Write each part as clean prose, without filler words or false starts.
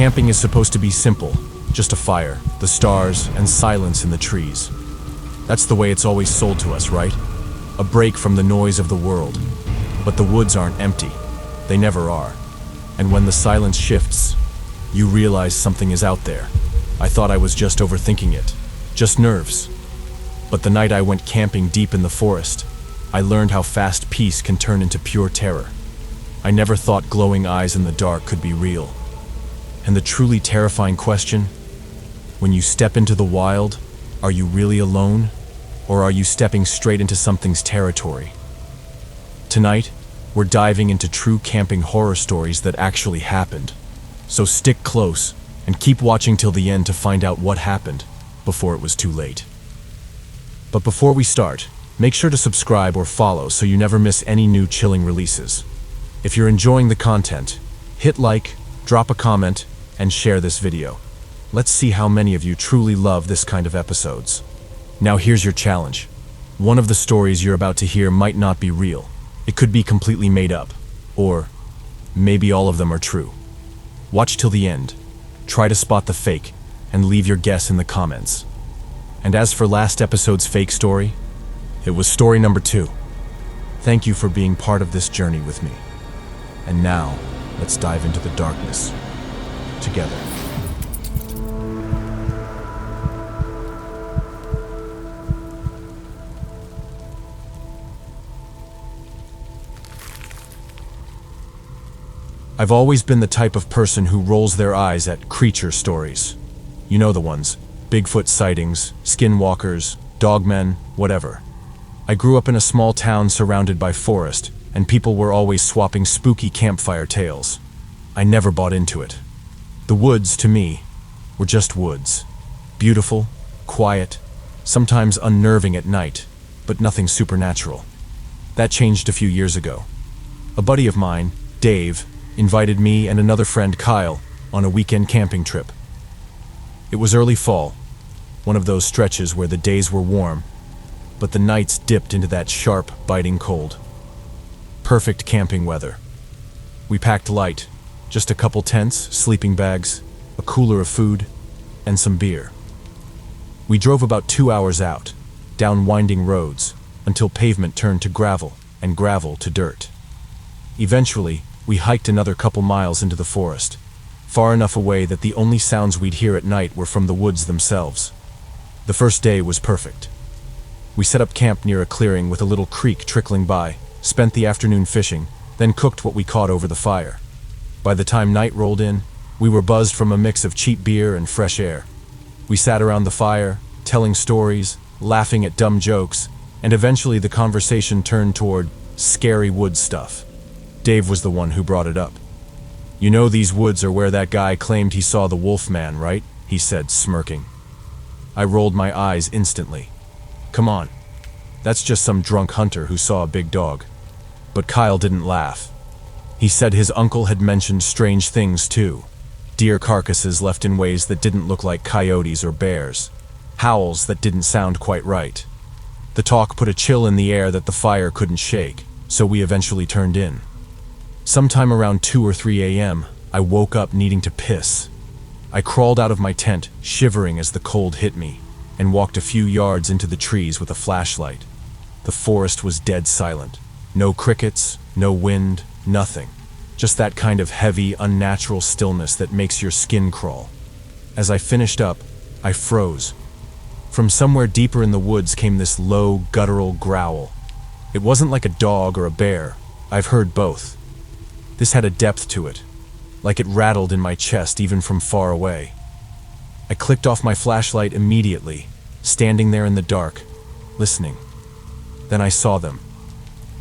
Camping is supposed to be simple, just a fire, the stars, and silence in the trees. That's the way it's always sold to us, right? A break from the noise of the world. But the woods aren't empty. They never are. And when the silence shifts, you realize something is out there. I thought I was just overthinking it, just nerves. But the night I went camping deep in the forest, I learned how fast peace can turn into pure terror. I never thought glowing eyes in the dark could be real. And the truly terrifying question, when you step into the wild, are you really alone? Or are you stepping straight into something's territory? Tonight, we're diving into true camping horror stories that actually happened. So stick close and keep watching till the end to find out what happened before it was too late. But before we start, make sure to subscribe or follow so you never miss any new chilling releases. If you're enjoying the content, hit like, drop a comment, and share this video. Let's see how many of you truly love this kind of episodes. Now here's your challenge. One of the stories you're about to hear might not be real. It could be completely made up. Or maybe all of them are true. Watch till the end. Try to spot the fake, and leave your guess in the comments. And as for last episode's fake story, it was story number 2. Thank you for being part of this journey with me. And now, let's dive into the darkness together. I've always been the type of person who rolls their eyes at creature stories. You know the ones. Bigfoot sightings, skinwalkers, dogmen, whatever. I grew up in a small town surrounded by forest, and people were always swapping spooky campfire tales. I never bought into it. The woods, to me, were just woods. Beautiful, quiet, sometimes unnerving at night, but nothing supernatural. That changed a few years ago. A buddy of mine, Dave, invited me and another friend, Kyle, on a weekend camping trip. It was early fall, one of those stretches where the days were warm, but the nights dipped into that sharp, biting cold. Perfect camping weather. We packed light, just a couple tents, sleeping bags, a cooler of food, and some beer. We drove about 2 hours out, down winding roads, until pavement turned to gravel, and gravel to dirt. Eventually, we hiked another couple miles into the forest, far enough away that the only sounds we'd hear at night were from the woods themselves. The first day was perfect. We set up camp near a clearing with a little creek trickling by, spent the afternoon fishing, then cooked what we caught over the fire. By the time night rolled in, we were buzzed from a mix of cheap beer and fresh air. We sat around the fire, telling stories, laughing at dumb jokes, and eventually the conversation turned toward scary wood stuff. Dave was the one who brought it up. "You know these woods are where that guy claimed he saw the wolf man, right?" he said, smirking. I rolled my eyes instantly. Come on, that's just some drunk hunter who saw a big dog. But Kyle didn't laugh. He said his uncle had mentioned strange things too. Deer carcasses left in ways that didn't look like coyotes or bears. Howls that didn't sound quite right. The talk put a chill in the air that the fire couldn't shake, so we eventually turned in. Sometime around 2 or 3 a.m., I woke up needing to piss. I crawled out of my tent, shivering as the cold hit me, and walked a few yards into the trees with a flashlight. The forest was dead silent. No crickets, no wind, nothing. Just that kind of heavy, unnatural stillness that makes your skin crawl. As I finished up, I froze. From somewhere deeper in the woods came this low, guttural growl. It wasn't like a dog or a bear. I've heard both. This had a depth to it, like it rattled in my chest even from far away. I clicked off my flashlight immediately, standing there in the dark, listening. Then I saw them.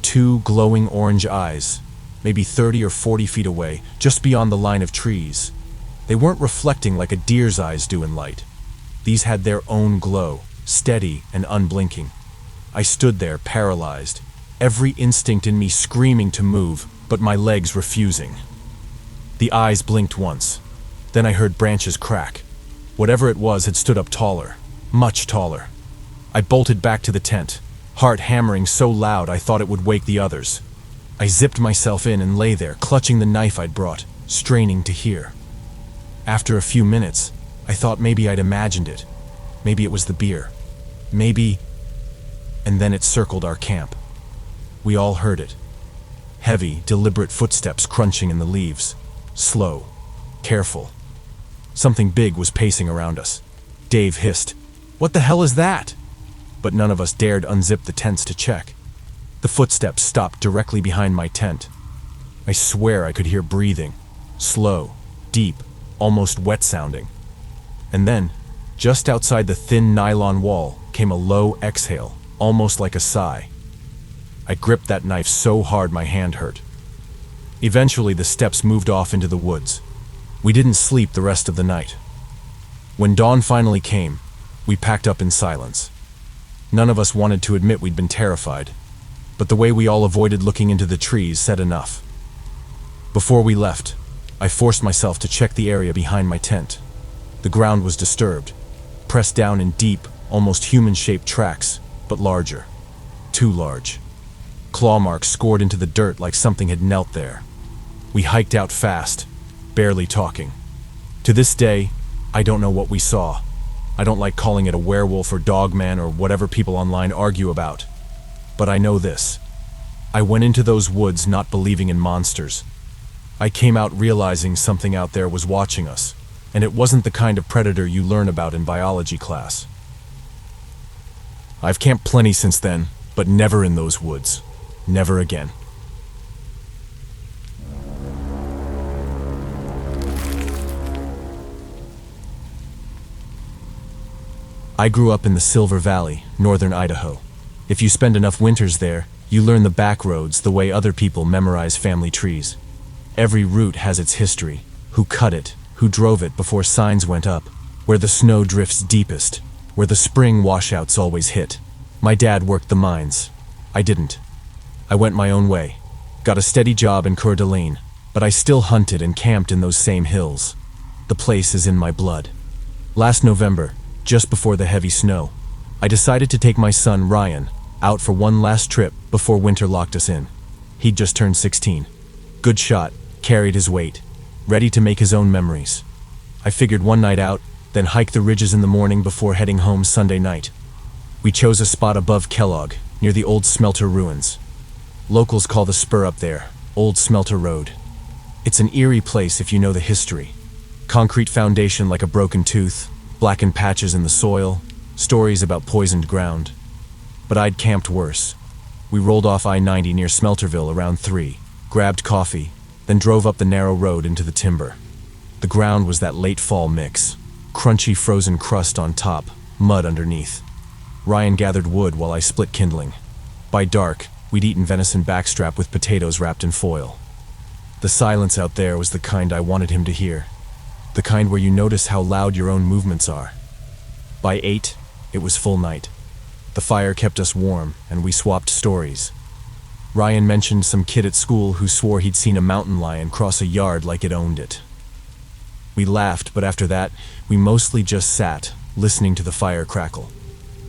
2 glowing orange eyes, maybe 30 or 40 feet away, just beyond the line of trees. They weren't reflecting like a deer's eyes do in light. These had their own glow, steady and unblinking. I stood there, paralyzed, every instinct in me screaming to move, but my legs refusing. The eyes blinked once. Then I heard branches crack. Whatever it was had stood up taller, much taller. I bolted back to the tent, heart hammering so loud I thought it would wake the others. I zipped myself in and lay there, clutching the knife I'd brought, straining to hear. After a few minutes, I thought maybe I'd imagined it. Maybe it was the beer. Maybe... And then it circled our camp. We all heard it. Heavy, deliberate footsteps crunching in the leaves. Slow. Careful. Something big was pacing around us. Dave hissed, "What the hell is that?" But none of us dared unzip the tents to check. The footsteps stopped directly behind my tent. I swear I could hear breathing. Slow, deep, almost wet-sounding. And then, just outside the thin nylon wall, came a low exhale, almost like a sigh. I gripped that knife so hard my hand hurt. Eventually, the steps moved off into the woods. We didn't sleep the rest of the night. When dawn finally came, we packed up in silence. None of us wanted to admit we'd been terrified, but the way we all avoided looking into the trees said enough. Before we left, I forced myself to check the area behind my tent. The ground was disturbed, pressed down in deep, almost human-shaped tracks, but larger. Too large. Claw marks scored into the dirt like something had knelt there. We hiked out fast, barely talking. To this day, I don't know what we saw. I don't like calling it a werewolf or dogman or whatever people online argue about. But I know this. I went into those woods not believing in monsters. I came out realizing something out there was watching us, and it wasn't the kind of predator you learn about in biology class. I've camped plenty since then, but never in those woods. Never again. I grew up in the Silver Valley, northern Idaho. If you spend enough winters there, you learn the back roads the way other people memorize family trees. Every route has its history, who cut it, who drove it before signs went up, where the snow drifts deepest, where the spring washouts always hit. My dad worked the mines. I didn't. I went my own way, got a steady job in Coeur d'Alene, but I still hunted and camped in those same hills. The place is in my blood. Last November, just before the heavy snow, I decided to take my son, Ryan, out for one last trip before winter locked us in. He'd just turned 16. Good shot, carried his weight, ready to make his own memories. I figured one night out, then hike the ridges in the morning before heading home Sunday night. We chose a spot above Kellogg, near the old smelter ruins. Locals call the spur up there Old Smelter Road. It's an eerie place if you know the history. Concrete foundation like a broken tooth, blackened patches in the soil, stories about poisoned ground. But I'd camped worse. We rolled off I-90 near Smelterville around 3, grabbed coffee, then drove up the narrow road into the timber. The ground was that late fall mix, crunchy frozen crust on top, mud underneath. Ryan gathered wood while I split kindling. By dark, we'd eaten venison backstrap with potatoes wrapped in foil. The silence out there was the kind I wanted him to hear. The kind where you notice how loud your own movements are. By 8, it was full night. The fire kept us warm, and we swapped stories. Ryan mentioned some kid at school who swore he'd seen a mountain lion cross a yard like it owned it. We laughed, but after that, we mostly just sat, listening to the fire crackle.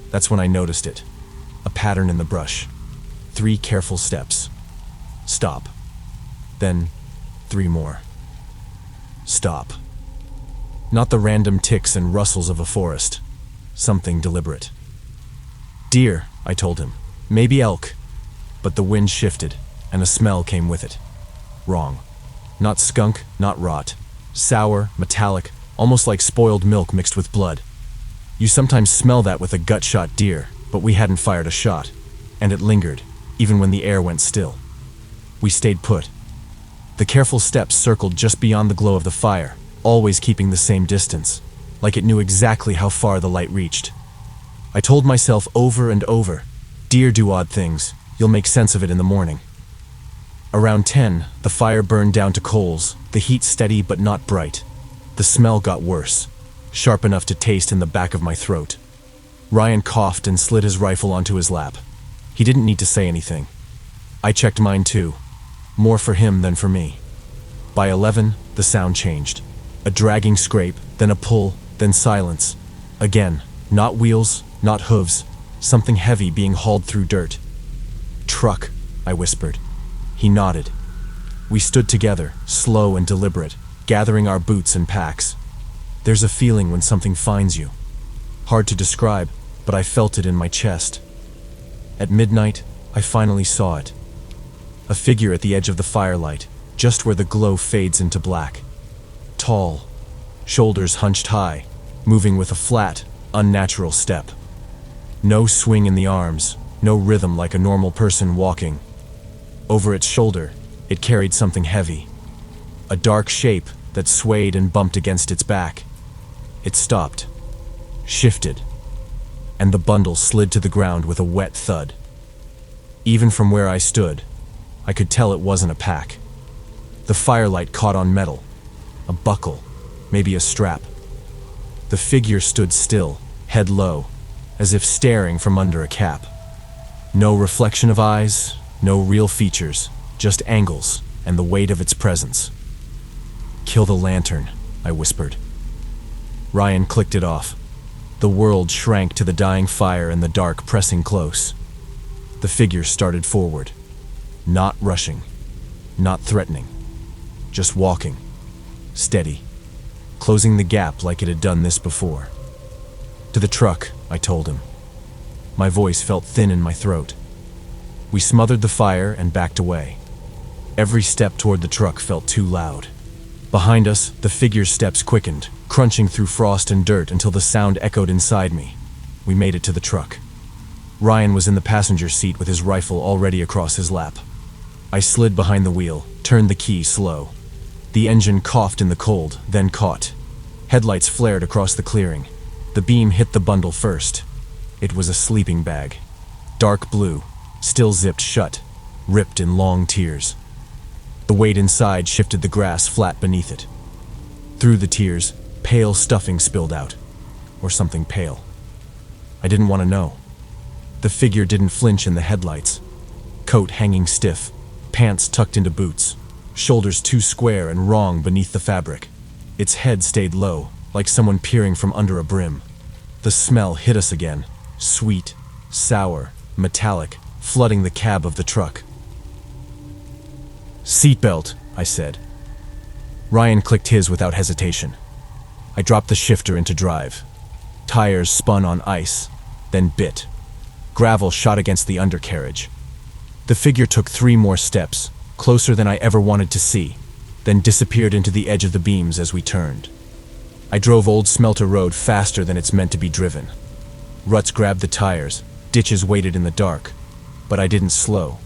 That's when I noticed it. A pattern in the brush. 3 careful steps. Stop. Then 3 more. Stop. Not the random ticks and rustles of a forest. Something deliberate. Deer, I told him. Maybe elk. But the wind shifted, and a smell came with it. Wrong. Not skunk, not rot. Sour, metallic, almost like spoiled milk mixed with blood. You sometimes smell that with a gut-shot deer, but we hadn't fired a shot. And it lingered, even when the air went still. We stayed put. The careful steps circled just beyond the glow of the fire, always keeping the same distance, like it knew exactly how far the light reached. I told myself over and over, deer do odd things, you'll make sense of it in the morning. Around 10, the fire burned down to coals, the heat steady but not bright. The smell got worse, sharp enough to taste in the back of my throat. Ryan coughed and slid his rifle onto his lap. He didn't need to say anything. I checked mine too, more for him than for me. By 11, the sound changed. A dragging scrape, then a pull, then silence. Again, not wheels, not hooves, something heavy being hauled through dirt. Truck, I whispered. He nodded. We stood together, slow and deliberate, gathering our boots and packs. There's a feeling when something finds you. Hard to describe, but I felt it in my chest. At midnight, I finally saw it. A figure at the edge of the firelight, just where the glow fades into black. Tall, shoulders hunched high, moving with a flat, unnatural step. No swing in the arms, no rhythm like a normal person walking. Over its shoulder, it carried something heavy. A dark shape that swayed and bumped against its back. It stopped, shifted, and the bundle slid to the ground with a wet thud. Even from where I stood, I could tell it wasn't a pack. The firelight caught on metal, a buckle, maybe a strap. The figure stood still, head low, as if staring from under a cap. No reflection of eyes, no real features, just angles and the weight of its presence. "Kill the lantern," I whispered. Ryan clicked it off. The world shrank to the dying fire and the dark pressing close. The figure started forward, not rushing, not threatening, just walking, steady, closing the gap like it had done this before. "To the truck," I told him. My voice felt thin in my throat. We smothered the fire and backed away. Every step toward the truck felt too loud. Behind us, the figure's steps quickened, crunching through frost and dirt until the sound echoed inside me. We made it to the truck. Ryan was in the passenger seat with his rifle already across his lap. I slid behind the wheel, turned the key slow. The engine coughed in the cold, then caught. Headlights flared across the clearing. The beam hit the bundle first. It was a sleeping bag. Dark blue, still zipped shut, ripped in long tears. The weight inside shifted the grass flat beneath it. Through the tears, pale stuffing spilled out. Or something pale. I didn't want to know. The figure didn't flinch in the headlights. Coat hanging stiff, pants tucked into boots, shoulders too square and wrong beneath the fabric. Its head stayed low, like someone peering from under a brim. The smell hit us again, sweet, sour, metallic, flooding the cab of the truck. "Seatbelt," I said. Ryan clicked his without hesitation. I dropped the shifter into drive. Tires spun on ice, then bit. Gravel shot against the undercarriage. The figure took 3 more steps, closer than I ever wanted to see, then disappeared into the edge of the beams as we turned. I drove Old Smelter Road faster than it's meant to be driven. Ruts grabbed the tires, ditches waited in the dark, but I didn't slow.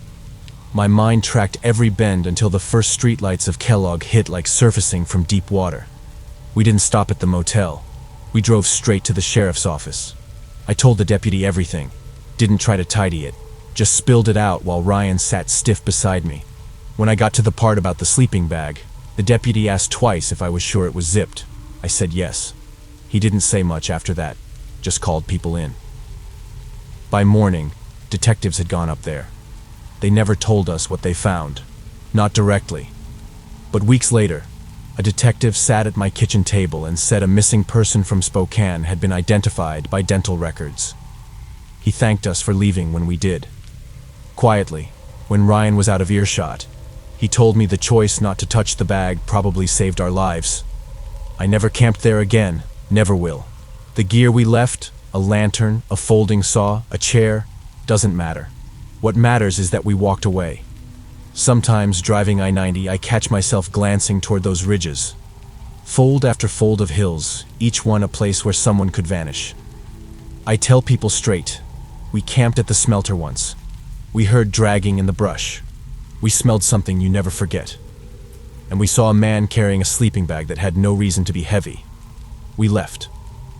My mind tracked every bend until the first streetlights of Kellogg hit like surfacing from deep water. We didn't stop at the motel. We drove straight to the sheriff's office. I told the deputy everything, didn't try to tidy it, just spilled it out while Ryan sat stiff beside me. When I got to the part about the sleeping bag, the deputy asked twice if I was sure it was zipped. I said yes. He didn't say much after that, just called people in. By morning, detectives had gone up there. They never told us what they found, not directly. But weeks later, a detective sat at my kitchen table and said a missing person from Spokane had been identified by dental records. He thanked us for leaving when we did. Quietly, when Ryan was out of earshot, he told me the choice not to touch the bag probably saved our lives. I never camped there again, never will. The gear we left, a lantern, a folding saw, a chair, doesn't matter. What matters is that we walked away. Sometimes, driving I-90, I catch myself glancing toward those ridges. Fold after fold of hills, each one a place where someone could vanish. I tell people straight, we camped at the smelter once. We heard dragging in the brush. We smelled something you never forget. And we saw a man carrying a sleeping bag that had no reason to be heavy. We left.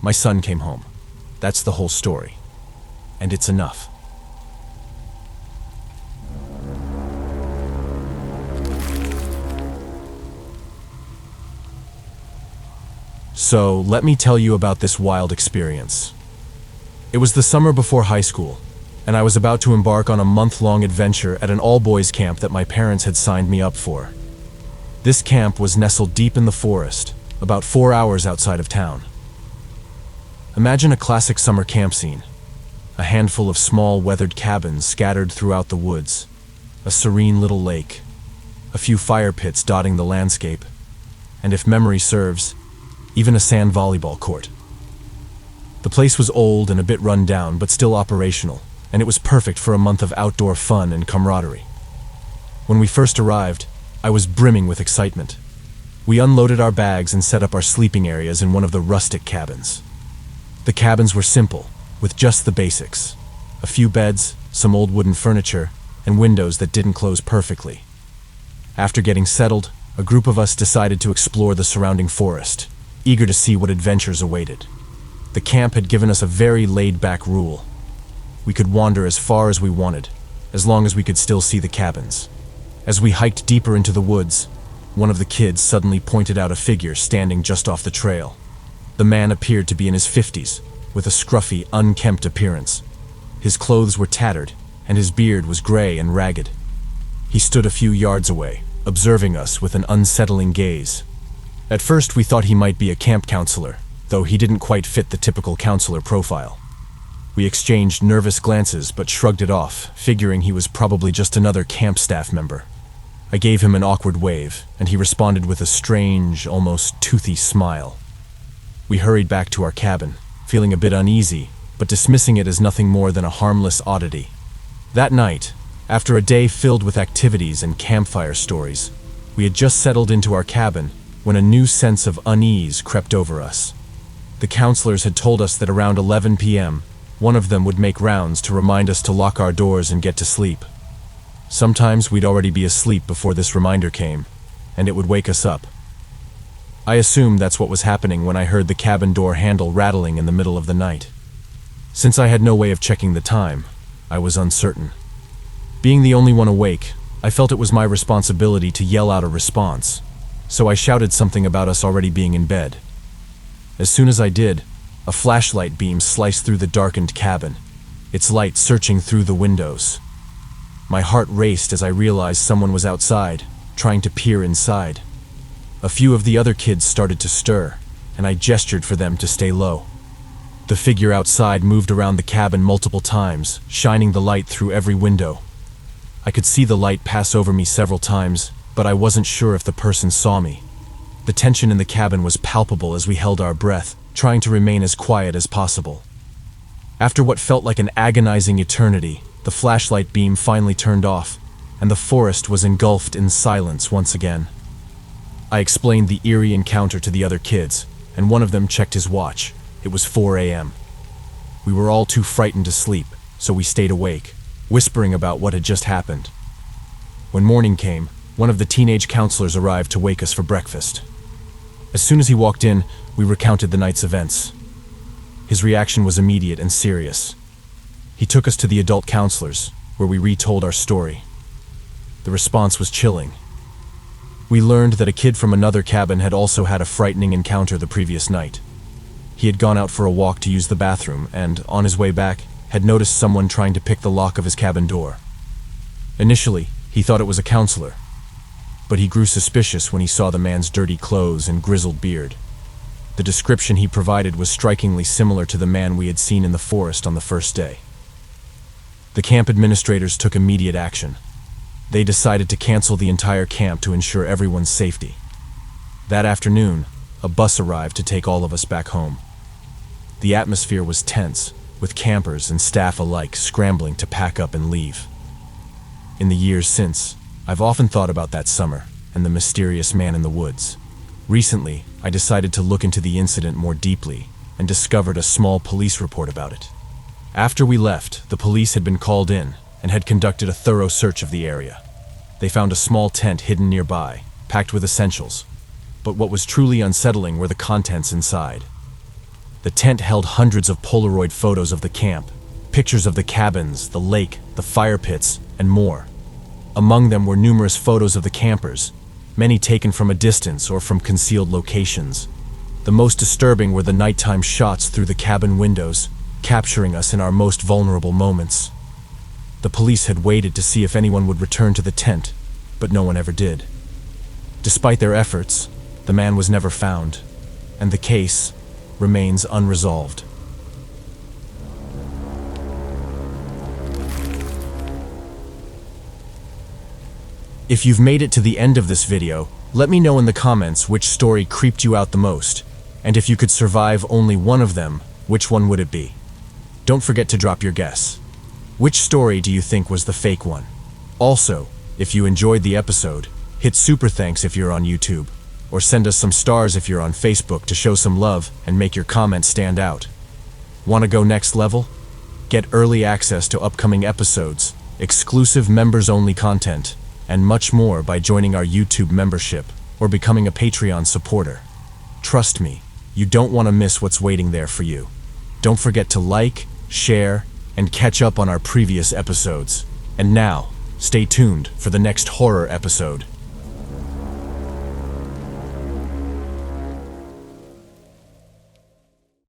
My son came home. That's the whole story. And it's enough. So, let me tell you about this wild experience. It was the summer before high school, and I was about to embark on a month-long adventure at an all-boys camp that my parents had signed me up for. This camp was nestled deep in the forest, about 4 hours outside of town. Imagine a classic summer camp scene. A handful of small, weathered cabins scattered throughout the woods, a serene little lake, a few fire pits dotting the landscape, and if memory serves, even a sand volleyball court. The place was old and a bit run down, but still operational, and it was perfect for a month of outdoor fun and camaraderie. When we first arrived, I was brimming with excitement. We unloaded our bags and set up our sleeping areas in one of the rustic cabins. The cabins were simple, with just the basics: a few beds, some old wooden furniture, and windows that didn't close perfectly. After getting settled, a group of us decided to explore the surrounding forest, eager to see what adventures awaited. The camp had given us a very laid-back rule. We could wander as far as we wanted, as long as we could still see the cabins. As we hiked deeper into the woods, one of the kids suddenly pointed out a figure standing just off the trail. The man appeared to be in his 50s, with a scruffy, unkempt appearance. His clothes were tattered, and his beard was gray and ragged. He stood a few yards away, observing us with an unsettling gaze. At first we thought he might be a camp counselor, though he didn't quite fit the typical counselor profile. We exchanged nervous glances but shrugged it off, figuring he was probably just another camp staff member. I gave him an awkward wave, and he responded with a strange, almost toothy smile. We hurried back to our cabin, feeling a bit uneasy, but dismissing it as nothing more than a harmless oddity. That night, after a day filled with activities and campfire stories, we had just settled into our cabin when a new sense of unease crept over us. The counselors had told us that around 11 p.m., one of them would make rounds to remind us to lock our doors and get to sleep. Sometimes we'd already be asleep before this reminder came, and it would wake us up. I assumed that's what was happening when I heard the cabin door handle rattling in the middle of the night. Since I had no way of checking the time, I was uncertain. Being the only one awake, I felt it was my responsibility to yell out a response, so I shouted something about us already being in bed. As soon as I did, a flashlight beam sliced through the darkened cabin, its light searching through the windows. My heart raced as I realized someone was outside, trying to peer inside. A few of the other kids started to stir, and I gestured for them to stay low. The figure outside moved around the cabin multiple times, shining the light through every window. I could see the light pass over me several times, but I wasn't sure if the person saw me. The tension in the cabin was palpable as we held our breath, trying to remain as quiet as possible. After what felt like an agonizing eternity, the flashlight beam finally turned off, and the forest was engulfed in silence once again. I explained the eerie encounter to the other kids, and one of them checked his watch. It was 4 a.m. We were all too frightened to sleep, so we stayed awake, whispering about what had just happened. When morning came, one of the teenage counselors arrived to wake us for breakfast. As soon as he walked in, we recounted the night's events. His reaction was immediate and serious. He took us to the adult counselors, where we retold our story. The response was chilling. We learned that a kid from another cabin had also had a frightening encounter the previous night. He had gone out for a walk to use the bathroom and, on his way back, had noticed someone trying to pick the lock of his cabin door. Initially, he thought it was a counselor, but he grew suspicious when he saw the man's dirty clothes and grizzled beard. The description he provided was strikingly similar to the man we had seen in the forest on the first day. The camp administrators took immediate action. They decided to cancel the entire camp to ensure everyone's safety. That afternoon, a bus arrived to take all of us back home. The atmosphere was tense, with campers and staff alike scrambling to pack up and leave. In the years since, I've often thought about that summer and the mysterious man in the woods. Recently, I decided to look into the incident more deeply and discovered a small police report about it. After we left, the police had been called in and had conducted a thorough search of the area. They found a small tent hidden nearby, packed with essentials, but what was truly unsettling were the contents inside. The tent held hundreds of Polaroid photos of the camp, pictures of the cabins, the lake, the fire pits, and more. Among them were numerous photos of the campers, many taken from a distance or from concealed locations. The most disturbing were the nighttime shots through the cabin windows, capturing us in our most vulnerable moments. The police had waited to see if anyone would return to the tent, but no one ever did. Despite their efforts, the man was never found, and the case remains unresolved. If you've made it to the end of this video, let me know in the comments which story creeped you out the most, And if you could survive only one of them, which one would it be? Don't forget to drop your guess. Which story do you think was the fake one? Also, if you enjoyed the episode, hit super thanks if you're on YouTube, or send us some stars if you're on Facebook to show some love and make your comments stand out. Want to go next level? Get early access to upcoming episodes, exclusive members-only content, and much more by joining our YouTube membership or becoming a Patreon supporter. Trust me, you don't want to miss what's waiting there for you. Don't forget to like, share, and catch up on our previous episodes. And now, stay tuned for the next horror episode.